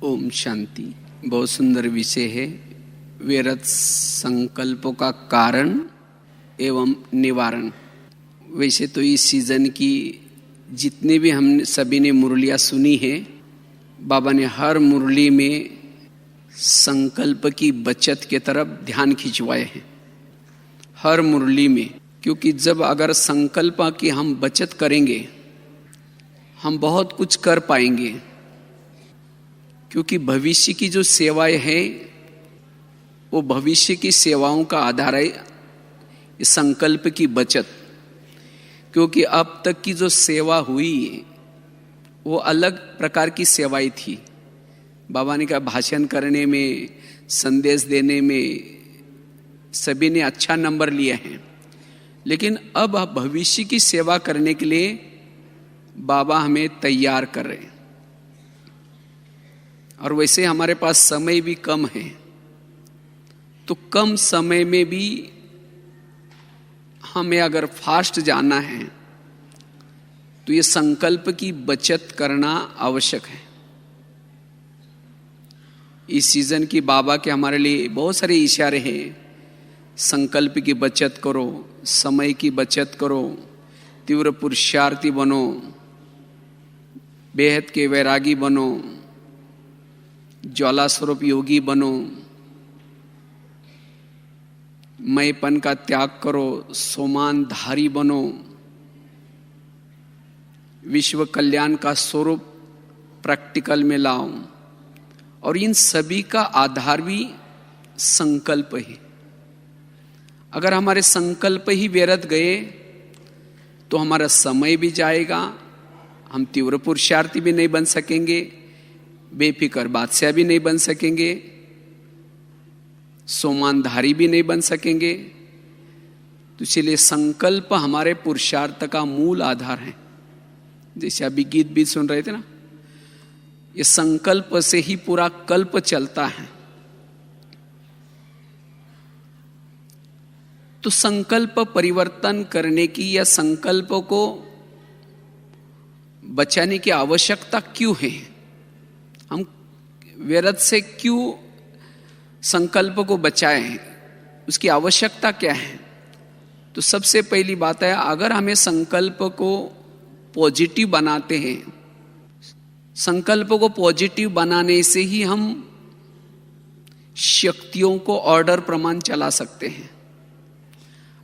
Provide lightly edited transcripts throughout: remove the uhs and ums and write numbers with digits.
ओम शांति। बहुत सुंदर विषय है, व्यर्थ संकल्पों का कारण एवं निवारण। वैसे तो इस सीजन की जितने भी हम सभी ने मुरलियाँ सुनी है, बाबा ने हर मुरली में संकल्प की बचत के तरफ ध्यान खिंचवाए हैं, हर मुरली में। क्योंकि जब अगर संकल्प की हम बचत करेंगे, हम बहुत कुछ कर पाएंगे। क्योंकि भविष्य की जो सेवाएं हैं, वो भविष्य की सेवाओं का आधार है संकल्प की बचत। क्योंकि अब तक की जो सेवा हुई वो अलग प्रकार की सेवाएं थी। बाबा ने कहा भाषण करने में, संदेश देने में सभी ने अच्छा नंबर लिए हैं, लेकिन अब भविष्य की सेवा करने के लिए बाबा हमें तैयार कर रहे हैं। और वैसे हमारे पास समय भी कम है, तो कम समय में भी हमें अगर फास्ट जाना है तो ये संकल्प की बचत करना आवश्यक है। इस सीजन की बाबा के हमारे लिए बहुत सारे इशारे हैं। संकल्प की बचत करो, समय की बचत करो, तीव्र पुरुषार्थी बनो, बेहद के वैरागी बनो, ज्वाला स्वरूप योगी बनो, मैंपन का त्याग करो, सोमानधारी बनो, विश्व कल्याण का स्वरूप प्रैक्टिकल में लाओ। और इन सभी का आधार भी संकल्प है। अगर हमारे संकल्प ही व्यर्थ गए तो हमारा समय भी जाएगा, हम तीव्र पुरुषार्थी भी नहीं बन सकेंगे, बेफिक्र बादशाह भी नहीं बन सकेंगे, सोमानधारी भी नहीं बन सकेंगे। तो इसलिए संकल्प हमारे पुरुषार्थ का मूल आधार है। जैसे अभी गीत भी सुन रहे थे ना, ये संकल्प से ही पूरा कल्प चलता है। तो संकल्प परिवर्तन करने की या संकल्प को बचाने की आवश्यकता क्यों है? हम व्यर्थ से क्यों संकल्प को बचाएं? उसकी आवश्यकता क्या है? तो सबसे पहली बात है, अगर हमें संकल्प को पॉजिटिव बनाते हैं, संकल्प को पॉजिटिव बनाने से ही हम शक्तियों को ऑर्डर प्रमाण चला सकते हैं।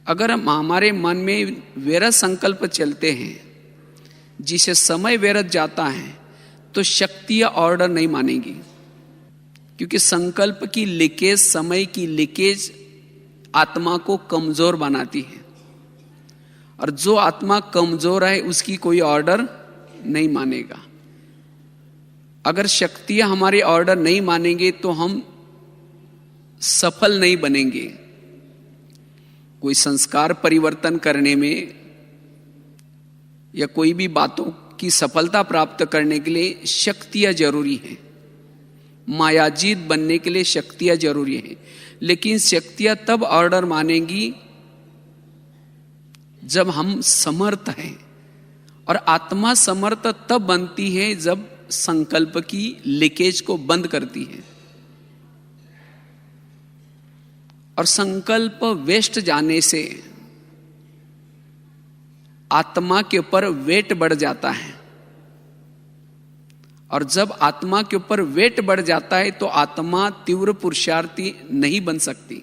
अगर हम हमारे मन में व्यर्थ संकल्प चलते हैं, जिसे समय व्यर्थ जाता है, तो शक्तियां ऑर्डर नहीं मानेगी। क्योंकि संकल्प की लीकेज, समय की लीकेज आत्मा को कमजोर बनाती है। और जो आत्मा कमजोर है उसकी कोई ऑर्डर नहीं मानेगा। अगर शक्तियां हमारे ऑर्डर नहीं मानेंगे तो हम सफल नहीं बनेंगे। कोई संस्कार परिवर्तन करने में या कोई भी बातों की सफलता प्राप्त करने के लिए शक्तियां जरूरी हैं। मायाजीत बनने के लिए शक्तियां जरूरी हैं। लेकिन शक्तियां तब ऑर्डर मानेंगी जब हम समर्थ हैं। और आत्मा समर्थ तब बनती है जब संकल्प की लीकेज को बंद करती है। और संकल्प वेस्ट जाने से आत्मा के ऊपर वेट बढ़ जाता है। और जब आत्मा के ऊपर वेट बढ़ जाता है तो आत्मा तीव्र पुरुषार्थी नहीं बन सकती,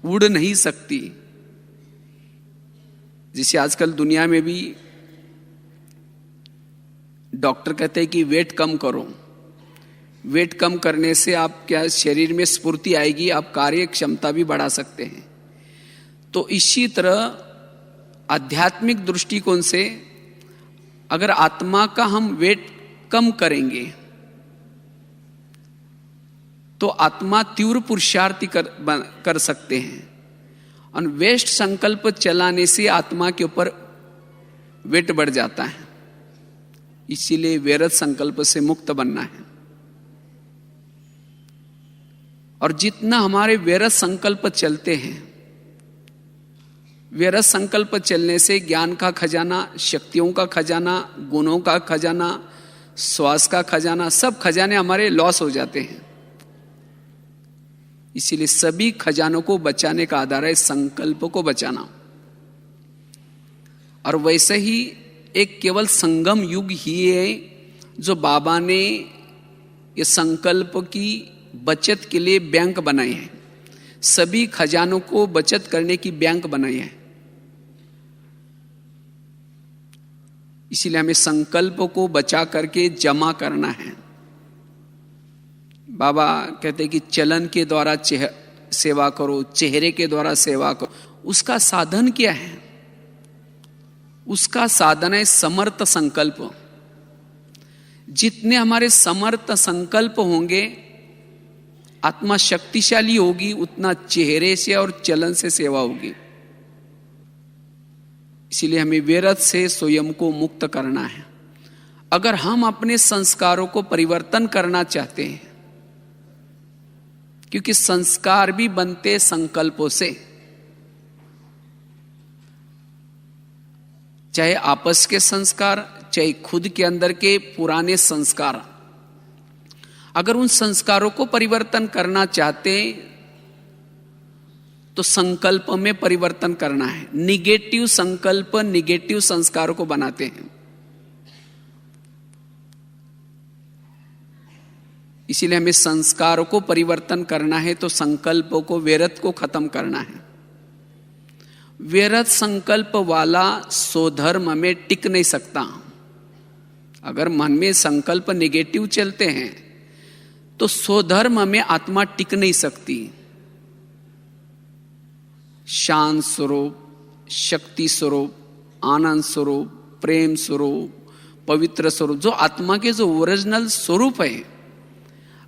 उड़ नहीं सकती। जिसे आजकल दुनिया में भी डॉक्टर कहते हैं कि वेट कम करो। वेट कम करने से आप क्या शरीर में स्फूर्ति आएगी, आप कार्य क्षमता भी बढ़ा सकते हैं। तो इसी तरह आध्यात्मिक दृष्टिकोण से अगर आत्मा का हम वेट कम करेंगे तो आत्मा तीव्र पुरुषार्थी कर सकते हैं। और वेस्ट संकल्प चलाने से आत्मा के ऊपर वेट बढ़ जाता है। इसीलिए व्यर्थ संकल्प से मुक्त बनना है। और जितना हमारे व्यर्थ संकल्प चलते हैं, व्यर्थ संकल्प चलने से ज्ञान का खजाना, शक्तियों का खजाना, गुणों का खजाना, श्वास का खजाना, सब खजाने हमारे लॉस हो जाते हैं। इसीलिए सभी खजानों को बचाने का आधार है संकल्प को बचाना। और वैसे ही एक केवल संगम युग ही है जो बाबा ने ये संकल्प की बचत के लिए बैंक बनाए हैं। सभी खजानों को बचत करने की बैंक बनाई है। इसीलिए हमें संकल्प को बचा करके जमा करना है। बाबा कहते हैं कि चलन के द्वारा सेवा करो, चेहरे के द्वारा सेवा करो। उसका साधन क्या है? उसका साधन है समर्थ संकल्प। जितने हमारे समर्थ संकल्प होंगे, आत्मा शक्तिशाली होगी, उतना चेहरे से और चलन से सेवा होगी। इसीलिए हमें व्यर्थ से स्वयं को मुक्त करना है। अगर हम अपने संस्कारों को परिवर्तन करना चाहते हैं, क्योंकि संस्कार भी बनते संकल्पों से, चाहे आपस के संस्कार, चाहे खुद के अंदर के पुराने संस्कार, अगर उन संस्कारों को परिवर्तन करना चाहते तो संकल्प में परिवर्तन करना है। निगेटिव संकल्प निगेटिव संस्कारों को बनाते हैं। इसीलिए हमें संस्कारों को परिवर्तन करना है तो संकल्पों को, व्यर्थ को खत्म करना है। व्यर्थ संकल्प वाला स्वधर्म में टिक नहीं सकता। अगर मन में संकल्प नेगेटिव चलते हैं तो स्वधर्म में आत्मा टिक नहीं सकती। शांत स्वरूप, शक्ति स्वरूप, आनंद स्वरूप, प्रेम स्वरूप, पवित्र स्वरूप, जो आत्मा के जो ओरिजिनल स्वरूप है,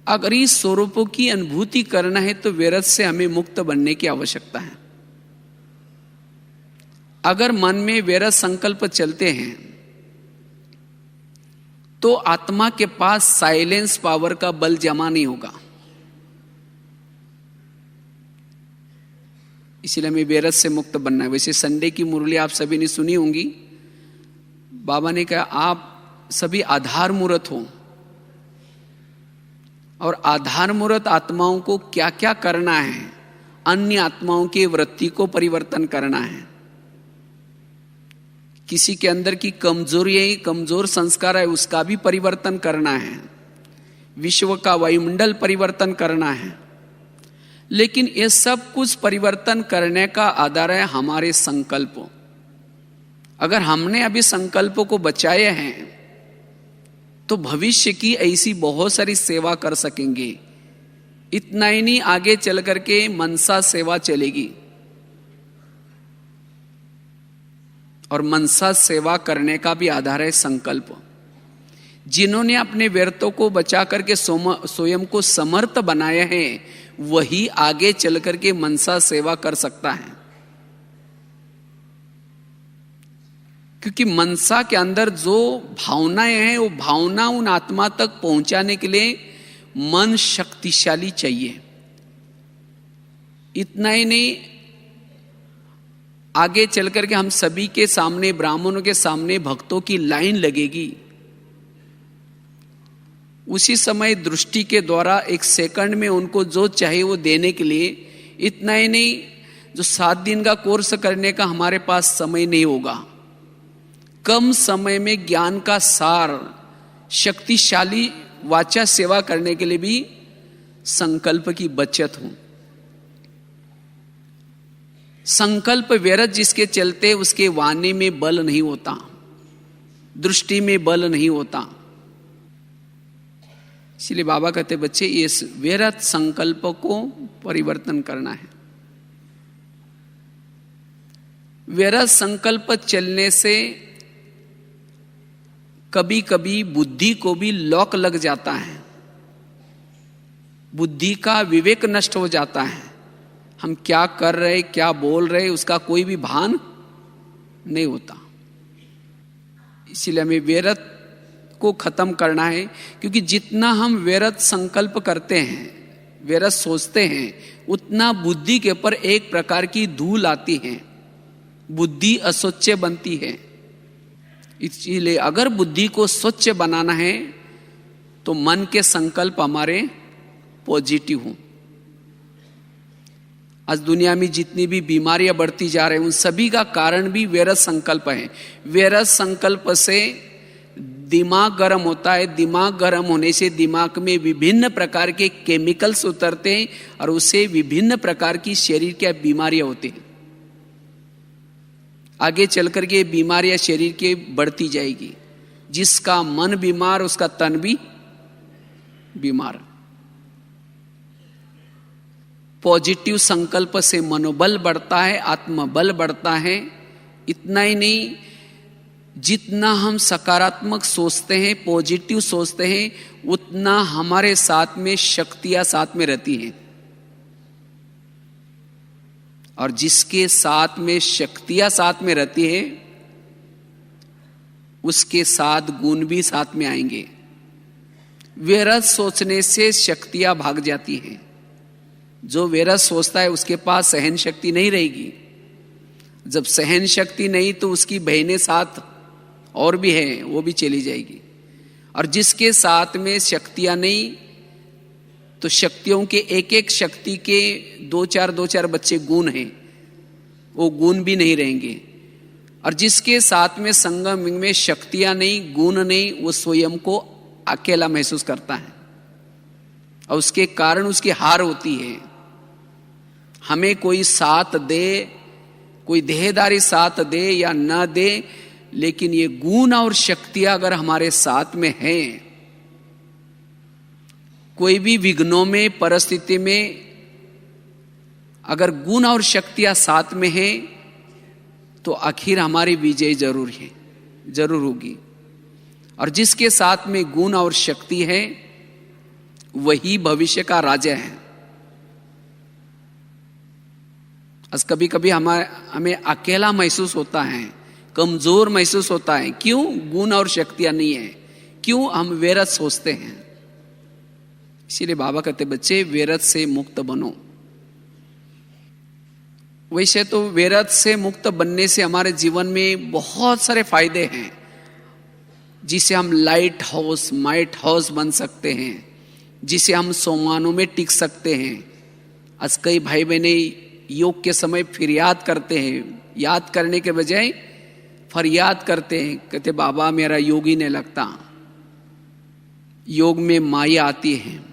अगर इस स्वरूपों की अनुभूति करना है तो व्यर्थ से हमें मुक्त बनने की आवश्यकता है। अगर मन में व्यर्थ संकल्प चलते हैं तो आत्मा के पास साइलेंस पावर का बल जमा नहीं होगा। इसलिए हमें व्यर्थ से मुक्त बनना है। वैसे संडे की मुरली आप सभी ने सुनी होंगी। बाबा ने कहा आप सभी आधार मूर्त हो, और आधार मूर्त आत्माओं को क्या क्या करना है? अन्य आत्माओं की वृत्ति को परिवर्तन करना है। किसी के अंदर की कमजोरी, कमजोर संस्कार है, उसका भी परिवर्तन करना है। विश्व का वायुमंडल परिवर्तन करना है। लेकिन ये सब कुछ परिवर्तन करने का आधार है हमारे संकल्प। अगर हमने अभी संकल्पों को बचाए हैं तो भविष्य की ऐसी बहुत सारी सेवा कर सकेंगे। इतना ही नहीं, आगे चल करके मनसा सेवा चलेगी, और मनसा सेवा करने का भी आधार है संकल्प। जिन्होंने अपने व्यर्थों को बचा करके स्वयं को समर्थ बनाया है, वही आगे चल करके मनसा सेवा कर सकता है। क्योंकि मनसा के अंदर जो भावनाएं हैं, वो भावना उन आत्मा तक पहुंचाने के लिए मन शक्तिशाली चाहिए। इतना ही नहीं, आगे चल करके हम सभी के सामने, ब्राह्मणों के सामने भक्तों की लाइन लगेगी। उसी समय दृष्टि के द्वारा एक सेकंड में उनको जो चाहे वो देने के लिए, इतना ही नहीं, जो 7 दिन का कोर्स करने का हमारे पास समय नहीं होगा, कम समय में ज्ञान का सार, शक्तिशाली वाचा सेवा करने के लिए भी संकल्प की बचत हो। संकल्प व्यर्थ जिसके चलते उसके वाणी में बल नहीं होता, दृष्टि में बल नहीं होता। इसलिए बाबा कहते बच्चे, इस व्यर्थ संकल्प को परिवर्तन करना है। व्यर्थ संकल्प चलने से कभी कभी बुद्धि को भी लॉक लग जाता है, बुद्धि का विवेक नष्ट हो जाता है। हम क्या कर रहे, क्या बोल रहे, उसका कोई भी भान नहीं होता। इसीलिए हमें व्यर्थ को खत्म करना है। क्योंकि जितना हम व्यर्थ संकल्प करते हैं, व्यर्थ सोचते हैं, उतना बुद्धि के ऊपर एक प्रकार की धूल आती है, बुद्धि अस्वच्छ बनती है। इसलिए अगर बुद्धि को स्वच्छ बनाना है तो मन के संकल्प हमारे पॉजिटिव हों। आज दुनिया में जितनी भी बीमारियां बढ़ती जा रही हैं उन सभी का कारण भी व्यर्थ संकल्प है। व्यर्थ संकल्प से दिमाग गर्म होता है, दिमाग गर्म होने से दिमाग में विभिन्न प्रकार के केमिकल्स उतरते हैं और उससे विभिन्न प्रकार की शरीर की बीमारियां होती हैं। आगे चलकर के बीमारियां शरीर के बढ़ती जाएगी। जिसका मन बीमार उसका तन भी बीमार। पॉजिटिव संकल्प से मनोबल बढ़ता है, आत्मबल बढ़ता है। इतना ही नहीं, जितना हम सकारात्मक सोचते हैं, पॉजिटिव सोचते हैं, उतना हमारे साथ में शक्तियां साथ में रहती हैं। और जिसके साथ में शक्तियां साथ में रहती है उसके साथ गुण भी साथ में आएंगे। व्यर्थ सोचने से शक्तियां भाग जाती हैं। जो व्यर्थ सोचता है उसके पास सहन शक्ति नहीं रहेगी। जब सहन शक्ति नहीं तो उसकी बहनें साथ और भी हैं, वो भी चली जाएगी। और जिसके साथ में शक्तियां नहीं तो शक्तियों के एक एक शक्ति के दो चार बच्चे गुण हैं, वो गुण भी नहीं रहेंगे। और जिसके साथ में संगम में शक्तियां नहीं, गुण नहीं, वो स्वयं को अकेला महसूस करता है और उसके कारण उसकी हार होती है। हमें कोई साथ दे, कोई देहदारी साथ दे या न दे, लेकिन ये गुण और शक्तियां अगर हमारे साथ में हैं, कोई भी विघ्नों में, परिस्थिति में अगर गुण और शक्तियां साथ में हैं तो आखिर हमारी विजय जरूर होगी। और जिसके साथ में गुण और शक्ति है वही भविष्य का राजा है। आज कभी कभी हमें अकेला महसूस होता है, कमजोर महसूस होता है। क्यों? गुण और शक्तियां नहीं है। क्यों? हम व्यर्थ सोचते हैं। इसीलिए बाबा कहते बच्चे व्यर्थ से मुक्त बनो। वैसे तो व्यर्थ से मुक्त बनने से हमारे जीवन में बहुत सारे फायदे हैं, जिसे हम लाइट हाउस, माइट हाउस बन सकते हैं, जिसे हम सोमानों में टिक सकते हैं। आज कई भाई बहने योग के समय फरियाद करते हैं, याद करने के बजाय फरियाद करते हैं, कहते बाबा मेरा योग ही नहीं लगता। योग में माया आती है।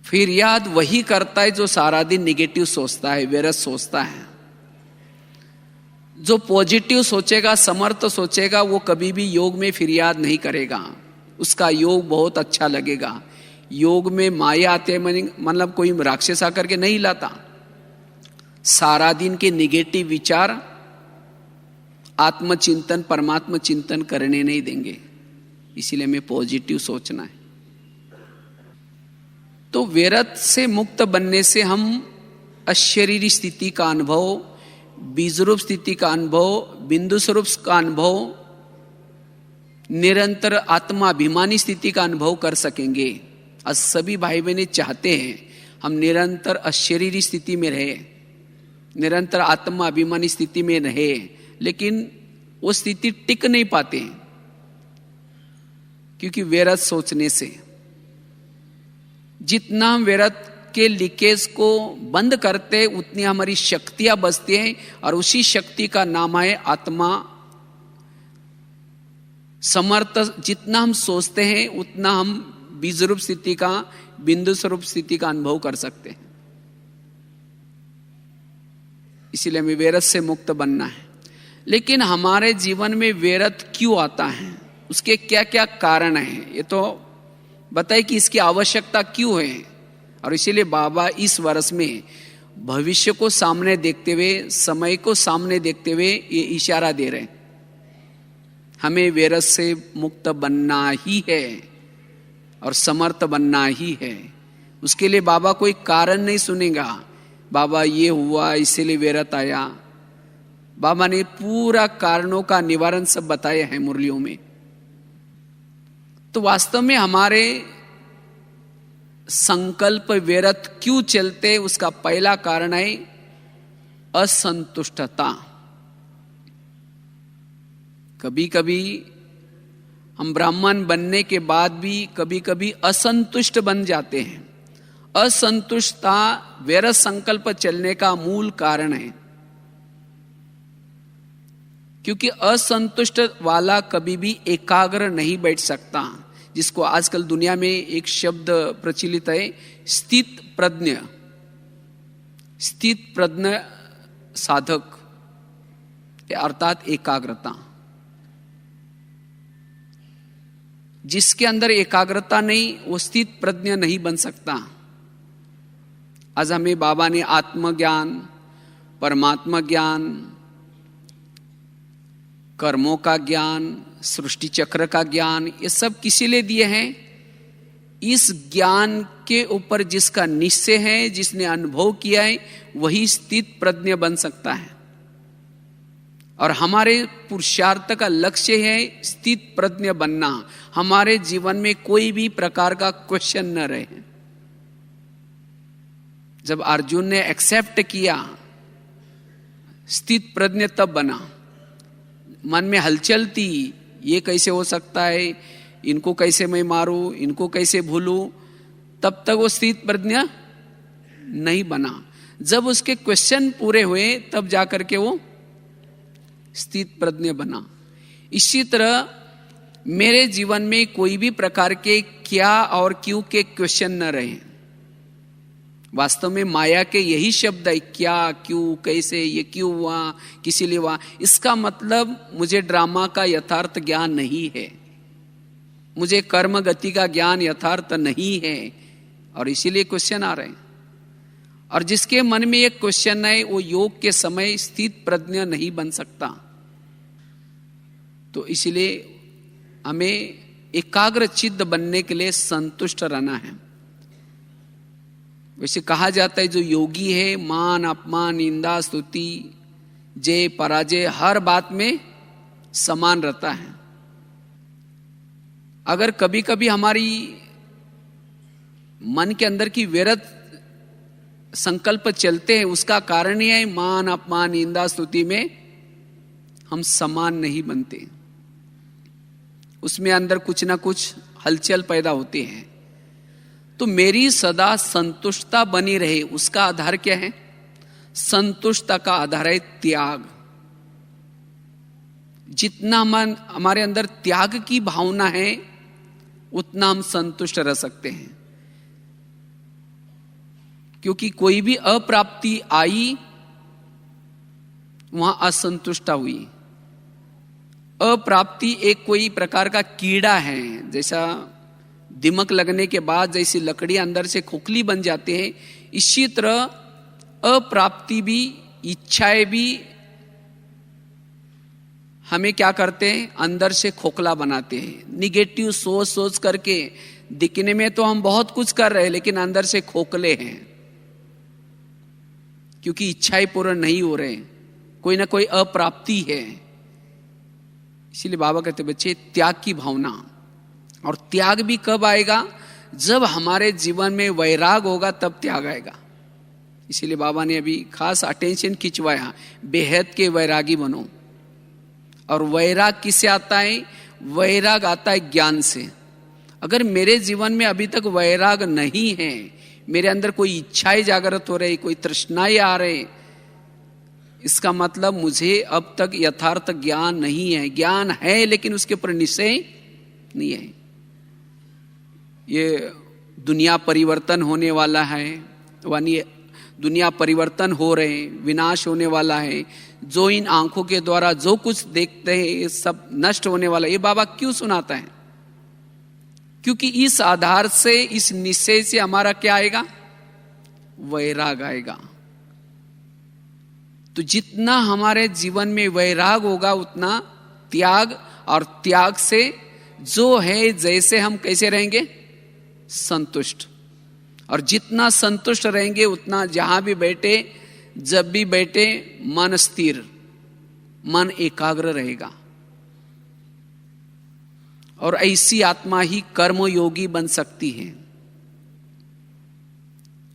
फिर याद वही करता है जो सारा दिन निगेटिव सोचता है, व्यर्थ सोचता है। जो पॉजिटिव सोचेगा, समर्थ सोचेगा, वो कभी भी योग में फिर याद नहीं करेगा। उसका योग बहुत अच्छा लगेगा। योग में माया आते मतलब कोई राक्षस आकर के नहीं लाता। सारा दिन के निगेटिव विचार आत्मचिंतन, परमात्मा चिंतन करने नहीं देंगे। इसीलिए हमें पॉजिटिव सोचना है। तो व्यर्थ से मुक्त बनने से हम अशरीरी स्थिति का अनुभव, बीजरूप स्थिति का अनुभव, बिंदु स्वरूप का अनुभव, निरंतर आत्माभिमानी स्थिति का अनुभव कर सकेंगे। आज सभी भाई बहनें चाहते हैं हम निरंतर अशरीरी स्थिति में रहे, निरंतर आत्माभिमानी स्थिति में रहे, लेकिन वो स्थिति टिक नहीं पाते क्योंकि व्यर्थ सोचने से। जितना हम व्यर्थ के लीकेज को बंद करते उतनी हमारी शक्तियां बचती हैं और उसी शक्ति का नाम है आत्मा। समर्थ जितना हम सोचते हैं उतना हम बीज रूप स्थिति का, बिंदु स्वरूप स्थिति का अनुभव कर सकते हैं। इसीलिए हमें व्यर्थ से मुक्त बनना है। लेकिन हमारे जीवन में व्यर्थ क्यों आता है, उसके क्या क्या कारण हैं, ये तो बताए कि इसकी आवश्यकता क्यों है। और इसीलिए बाबा इस वर्ष में भविष्य को सामने देखते हुए, समय को सामने देखते हुए ये इशारा दे रहे हैं, हमें व्यर्थ से मुक्त बनना ही है और समर्थ बनना ही है। उसके लिए बाबा कोई कारण नहीं सुनेगा, बाबा ये हुआ इसीलिए व्यर्थ आया। बाबा ने पूरा कारणों का निवारण सब बताया है मुरलियों में। तो वास्तव में हमारे संकल्प व्यर्थ क्यों चलते, उसका पहला कारण है असंतुष्टता। कभी कभी हम ब्राह्मण बनने के बाद भी कभी कभी असंतुष्ट बन जाते हैं। असंतुष्टता वैरत संकल्प चलने का मूल कारण है, क्योंकि असंतुष्ट वाला कभी भी एकाग्र नहीं बैठ सकता, जिसको आजकल दुनिया में एक शब्द प्रचलित है, स्थित प्रज्ञ। स्थित प्रज्ञ साधक अर्थात एकाग्रता। जिसके अंदर एकाग्रता नहीं वो स्थित प्रज्ञ नहीं बन सकता। आज हमें बाबा ने आत्मज्ञान, परमात्मा ज्ञान, कर्मों का ज्ञान, सृष्टि चक्र का ज्ञान, ये सब किसी लिए दिए हैं? इस ज्ञान के ऊपर जिसका निश्चय है, जिसने अनुभव किया है, वही स्थित प्रज्ञ बन सकता है। और हमारे पुरुषार्थ का लक्ष्य है स्थित प्रज्ञ बनना। हमारे जीवन में कोई भी प्रकार का क्वेश्चन न रहे। जब अर्जुन ने एक्सेप्ट किया, स्थित प्रज्ञ तब बना। मन में हलचल थी, ये कैसे हो सकता है, इनको कैसे मैं मारूं, इनको कैसे भूलूं, तब तक वो स्थित प्रज्ञ नहीं बना। जब उसके क्वेश्चन पूरे हुए तब जाकर के वो स्थित प्रज्ञ बना। इसी तरह मेरे जीवन में कोई भी प्रकार के क्या और क्यों के क्वेश्चन न रहे। वास्तव में माया के यही शब्द है, क्या, क्यों, कैसे, ये क्यों हुआ, किसी लिए हुआ। इसका मतलब मुझे ड्रामा का यथार्थ ज्ञान नहीं है, मुझे कर्म गति का ज्ञान यथार्थ नहीं है, और इसीलिए क्वेश्चन आ रहे हैं। और जिसके मन में एक क्वेश्चन है वो योग के समय स्थित प्रज्ञ नहीं बन सकता। तो इसलिए हमें एकाग्र चित्त बनने के लिए संतुष्ट रहना है। वैसे कहा जाता है जो योगी है, मान अपमान निंदा स्तुति जय पराजय हर बात में समान रहता है। अगर कभी कभी हमारी मन के अंदर की व्यर्थ संकल्प चलते हैं, उसका कारण यह है मान अपमान निंदा स्तुति में हम समान नहीं बनते। उसमें अंदर कुछ ना कुछ हलचल पैदा होते हैं। तो मेरी सदा संतुष्टता बनी रहे, उसका आधार क्या है? संतुष्टता का आधार है त्याग। जितना मन हमारे अंदर त्याग की भावना है उतना हम संतुष्ट रह सकते हैं। क्योंकि कोई भी अप्राप्ति आई वहां असंतुष्टता हुई। अप्राप्ति एक कोई प्रकार का कीड़ा है, जैसा दिमक लगने के बाद जैसी लकड़ी अंदर से खोखली बन जाते हैं, इसी तरह अप्राप्ति भी, इच्छाएं भी हमें क्या करते हैं, अंदर से खोखला बनाते हैं। निगेटिव सोच सोच करके दिखने में तो हम बहुत कुछ कर रहे हैं लेकिन अंदर से खोखले हैं, क्योंकि इच्छाएं पूर्ण नहीं हो रहे, कोई ना कोई अप्राप्ति है। इसीलिए बाबा कहते बच्चे त्याग की भावना। और त्याग भी कब आएगा? जब हमारे जीवन में वैराग होगा तब त्याग आएगा। इसीलिए बाबा ने अभी खास अटेंशन खिंचवाया, बेहद के वैरागी बनो। और वैराग किससे आता है? वैराग आता है ज्ञान से। अगर मेरे जीवन में अभी तक वैराग नहीं है, मेरे अंदर कोई इच्छाएं जागृत हो रही, कोई तृष्णाएं आ रहे, इसका मतलब मुझे अब तक यथार्थ ज्ञान नहीं है। ज्ञान है लेकिन उसके ऊपर निश्चय नहीं है। ये दुनिया परिवर्तन होने वाला है, यानी दुनिया परिवर्तन हो रहे, विनाश होने वाला है, जो इन आंखों के द्वारा जो कुछ देखते हैं ये सब नष्ट होने वाला है। ये बाबा क्यों सुनाता है? क्योंकि इस आधार से, इस निश्चय से हमारा क्या आएगा? वैराग आएगा। तो जितना हमारे जीवन में वैराग होगा उतना त्याग, और त्याग से जो है जैसे हम कैसे रहेंगे? संतुष्ट। और जितना संतुष्ट रहेंगे उतना जहां भी बैठे, जब भी बैठे, मन स्थिर, मन एकाग्र रहेगा। और ऐसी आत्मा ही कर्मयोगी बन सकती है।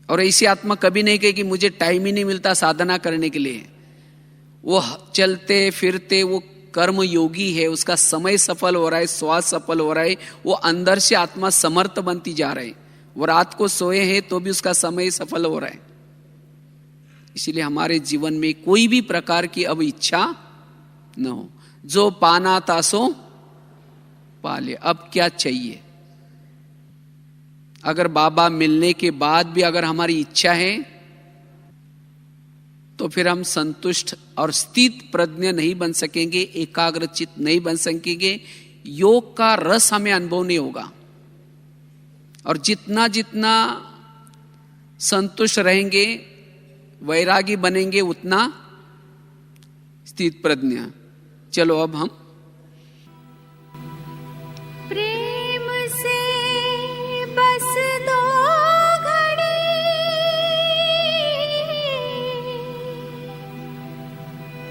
और ऐसी आत्मा कभी नहीं कहे कि मुझे टाइम ही नहीं मिलता साधना करने के लिए। वो चलते फिरते वो कर्म योगी है, उसका समय सफल हो रहा है, श्वास सफल हो रहा है, वो अंदर से आत्मा समर्थ बनती जा रही है। वो रात को सोए हैं तो भी उसका समय सफल हो रहा है। इसीलिए हमारे जीवन में कोई भी प्रकार की अब इच्छा न हो। जो पाना था सो पाले, अब क्या चाहिए। अगर बाबा मिलने के बाद भी अगर हमारी इच्छा है तो फिर हम संतुष्ट और स्थित प्रज्ञ नहीं बन सकेंगे, एकाग्रचित नहीं बन सकेंगे, योग का रस हमें अनुभव नहीं होगा। और जितना जितना संतुष्ट रहेंगे, वैरागी बनेंगे, उतना स्थित प्रज्ञ। चलो अब हम प्रेम से बस दो घड़ी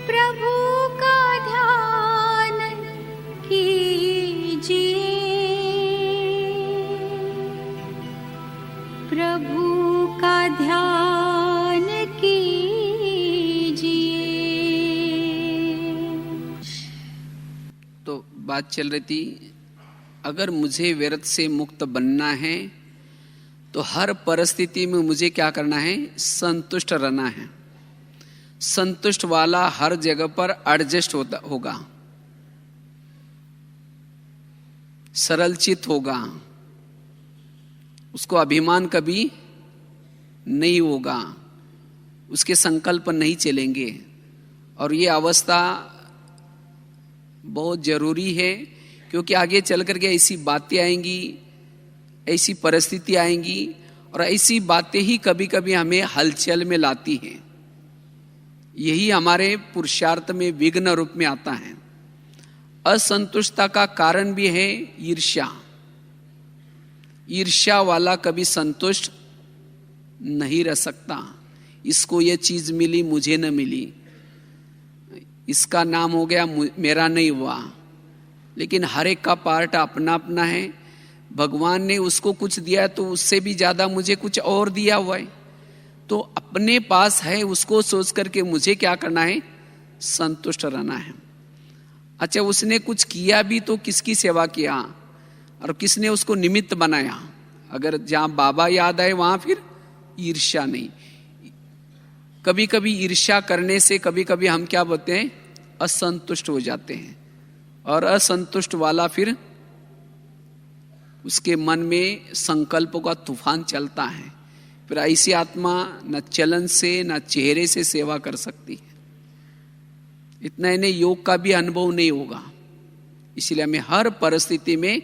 प्रभु का ध्यान कीजिए, प्रभु का ध्यान कीजिए। तो बात चल रही थी, अगर मुझे व्यर्थ से मुक्त बनना है तो हर परिस्थिति में मुझे क्या करना है, संतुष्ट रहना है। संतुष्ट वाला हर जगह पर एडजस्ट होगा, सरल चित होगा, उसको अभिमान कभी नहीं होगा, उसके संकल्प नहीं चलेंगे। और ये अवस्था बहुत जरूरी है, क्योंकि आगे चल करके ऐसी बातें आएंगी, ऐसी परिस्थिति आएंगी, और ऐसी बातें ही कभी कभी हमें हलचल में लाती हैं। यही हमारे पुरुषार्थ में विघ्न रूप में आता है। असंतुष्टता का कारण भी है ईर्ष्या। ईर्ष्या वाला कभी संतुष्ट नहीं रह सकता। इसको ये चीज मिली, मुझे न मिली, इसका नाम हो गया, मेरा नहीं हुआ। लेकिन हर एक का पार्ट अपना अपना है। भगवान ने उसको कुछ दिया है तो उससे भी ज्यादा मुझे कुछ और दिया हुआ है। तो अपने पास है उसको सोच करके मुझे क्या करना है, संतुष्ट रहना है। अच्छा, उसने कुछ किया भी तो किसकी सेवा किया और किसने उसको निमित्त बनाया। अगर जहां बाबा याद आए वहां फिर ईर्ष्या नहीं। कभी कभी ईर्ष्या करने से कभी कभी हम क्या बोलते हैं, असंतुष्ट हो जाते हैं। और असंतुष्ट वाला फिर उसके मन में संकल्पों का तूफान चलता है। फिर ऐसी आत्मा न चलन से न चेहरे से सेवा कर सकती है। इतना इन्हें योग का भी अनुभव नहीं होगा। इसलिए हमें हर परिस्थिति में